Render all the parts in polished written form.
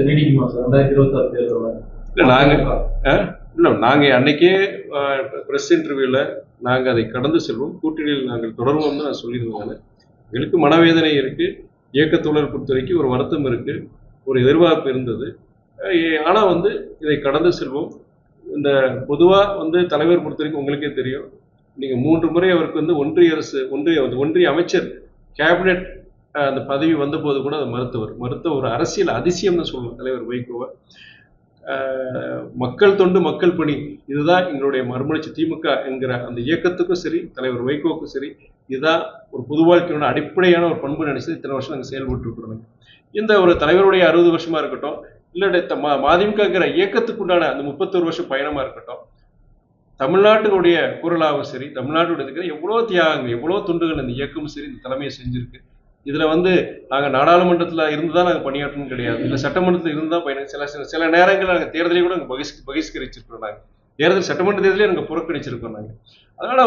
நீடிக்குமா sir 2026 தேர்தலில்? இல்லை நாங்கள் அன்னைக்கே ப்ரெஸ் இன்டர்வியூவில் நாங்கள் அதை கடந்து செல்வோம், கூட்டணியில் நாங்கள் தொடர்வோம்னு நான் சொல்லியிருந்தேன். எங்களுக்கு மனவேதனை இருக்குது, இயக்கத்தோழர் பொறுத்த வரைக்கும் ஒரு வருத்தம் இருக்குது, ஒரு எதிர்பார்ப்பு இருந்தது. ஆனால் இதை கடந்து செல்வோம். இந்த பொதுவாக தலைவர் பொறுத்த வரைக்கும் உங்களுக்கே தெரியும், நீங்கள் 3 முறை அவருக்கு ஒன்றிய அமைச்சர் கேபினெட் அந்த பதவி வந்தபோது கூட அதை மறுத்த ஒரு அரசியல் அதிசயம்னு சொல்லலாம் தலைவர் வைகோவை. மக்கள் தொண்டு மக்கள் பணி, இதுதான் எங்களுடைய மறுமலர்ச்சி திமுக என்கிற அந்த இயக்கத்துக்கும் சரி, தலைவர் வைகோவுக்கும் சரி, இதுதான் ஒரு பொது வாழ்க்கையோட அடிப்படையான ஒரு பண்பு நினைச்சு இத்தனை வருஷம் நாங்கள் செயல்பட்டு இருக்கிறோம். இந்த ஒரு தலைவருடைய 60 வருஷமா இருக்கட்டும், இல்லை மதிமுகங்கிற இயக்கத்துக்குண்டான அந்த 31 வருஷம் பயணமா இருக்கட்டும், தமிழ்நாட்டினுடைய குரலாகவும் சரி, தமிழ்நாட்டுடைய இருக்கிற எவ்வளோ தியாகங்கள், எவ்வளோ துண்டுகள் இந்த இயக்கமும் சரி இந்த தலைமையை செஞ்சிருக்கு. இதுல நாங்கள் நாடாளுமன்றத்தில் இருந்து தான் நாங்கள் பணியாற்றணும் கிடையாது, இல்லை சட்டமன்றத்தில் இருந்து தான் பயணம். சில நேரங்களில் நாங்கள் தேர்தலையும் கூட நாங்கள் பகிஷ்கரிச்சிருக்கோம். நாங்கள் தேர்தல் சட்டமன்ற தேர்தலையும் நாங்கள் புறக்கணிச்சிருக்கோம். நாங்கள் அதனால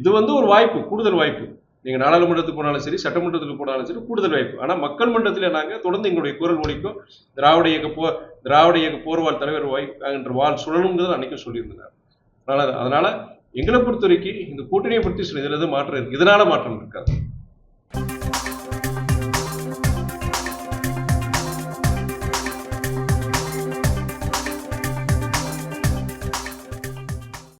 இது ஒரு வாய்ப்பு, கூடுதல் வாய்ப்பு. நீங்கள் நாடாளுமன்றத்துக்கு போனாலும் சரி, சட்டமன்றத்துக்கு போனாலும் சரி, கூடுதல் வாய்ப்பு. ஆனால் மக்கள் மன்றத்தில் நாங்கள் தொடர்ந்து எங்களுடைய குரல் ஒலிக்கும். திராவிட இயக்க போர்வால் தலைவர் என்ற வால் சுழலுங்கிறது அன்னைக்கும் சொல்லியிருந்தார். அதனால எங்களை பொறுத்த வரைக்கும் இந்த கூட்டணியை பற்றி இதில் எதுவும் மாற்றம் இருக்கு, இதனால மாற்றம் இருக்காது.